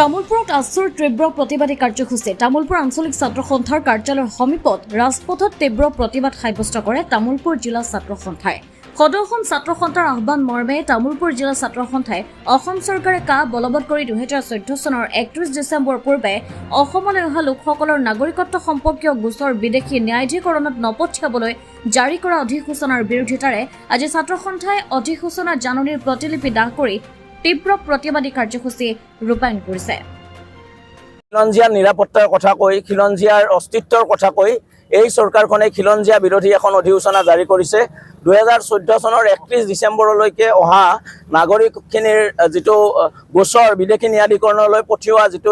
তামোলপুৰত আছুৰ তীব্ৰ প্ৰতিবাদী কাৰ্যসূচী তামোলপুৰ আঞ্চলিক ছাত্ৰ সন্থাৰ কাৰ্যালয়ৰ সমীপত ৰাজপথত তীব্ৰ প্ৰতিবাদ সাব্যস্ত কৰে তামোলপুৰ জিলা ছাত্ৰ সন্থাই। সদৌ অসম ছাত্ৰ সন্থাৰ আহ্বান মৰ্মে তামোলপুৰ জিলা ছাত্ৰ সন্থাই অসম চৰকাৰে কা বলবৎ কৰি 2014 চনৰ 31 ডিচেম্বৰ পূৰ্বে অসমলৈ অহা লোকসকলৰ নাগৰিকত্ব সম্পৰ্কীয় গোচৰ বিদেশী ন্যায়াধিকৰণত নপঠিয়াবলৈ জাৰি কৰা অধিসূচনাৰ বিৰোধিতাৰে আজি ছাত্ৰ সন্থাই অধিসূচনা জাননীৰ প্ৰতিলিপি দাহ কৰি তীব্ৰ প্ৰতিবাদী কাৰ্যসূচী ৰূপায়ণ কৰিছে। খিলঞ্জীয়াৰ নিৰাপত্তাৰ কথা কৈ খিলঞ্জীয়াৰ অস্তিত্বৰ কথা কৈ এই চৰকাৰখনে খিলঞ্জীয়া বিৰোধী এখন অধিসূচনা জাৰি কৰিছে। 2014 চনৰ 31 ডিচেম্বৰলৈকে অহা নাগৰিকখিনিৰ যিটো গোচৰ বিদেশী ন্যায়াধিকৰণলৈ পঠিওৱা যিটো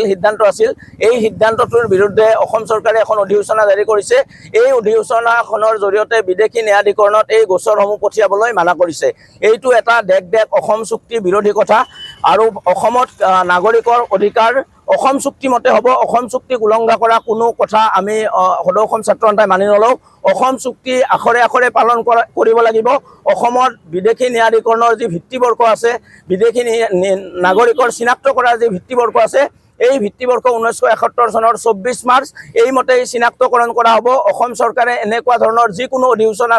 সিদ্ধান্ত আছিল, এই সিদ্ধান্তটোৰ বিৰুদ্ধে অসম চৰকাৰে এখন অধিসূচনা জাৰি কৰিছে। এই অধিসূচনাখনৰ জৰিয়তে বিদেশী ন্যায়াধিকৰণত এই গোচৰসমূহ পঠিয়াবলৈ মানা কৰিছে। এইটো এটা দেশ অসম চুক্তি বিৰোধী কথা আৰু অসমত নাগৰিকৰ অধিকাৰ অসম চুক্তি মতে হ'ব। অসম চুক্তিক উলংঘা কৰা কোনো কথা আমি সদৌ অসম ছাত্ৰ সন্থাই মানি নলওঁ। অসম চুক্তি আখৰে আখৰে পালন কৰিব লাগিব। অসমত বিদেশী ন্যায়াধিকৰণৰ যি ভিত্তিবৰ্ষ আছে, বিদেশী নাগৰিকৰ চিনাক্ত কৰাৰ যি ভিত্তিবৰ্ষ আছে, এই ভিত্তিবৰ্ষ 1971 চনৰ 24 মাৰ্চ এইমতেই চিনাক্তকৰণ কৰা হ'ব। অসম চৰকাৰে এনেকুৱা ধৰণৰ যিকোনো অধিসূচনা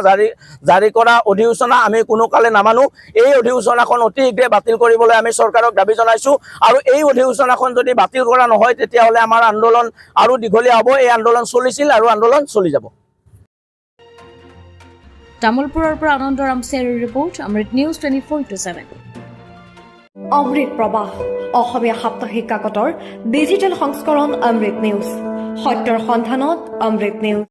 জাৰি কৰা অধিসূচনা আমি কোনো কালে নামানো। এই অধিসূচনাখন অতি শীঘ্ৰে বাতিল কৰিবলৈ আমি চৰকাৰক দাবী জনাইছোঁ আৰু এই অধিসূচনাখন যদি বাতিল কৰা নহয় তেতিয়াহ'লে আমাৰ আন্দোলন আৰু দীঘলীয়া হ'ব। এই আন্দোলন চলিছিল আৰু আন্দোলন চলি যাব। তামোলপুৰৰ পৰা আনন্দ ৰামচিয়াৰীৰ ৰিপৰ্ট, অমৃত নিউজ 24/7। অমৃত প্ৰবাহ অসমীয়া সাপ্তাহিক কাকতৰ ডিজিটেল সংস্কৰণ অমৃত নিউজ, সত্যৰ সন্ধানত অমৃত নিউজ।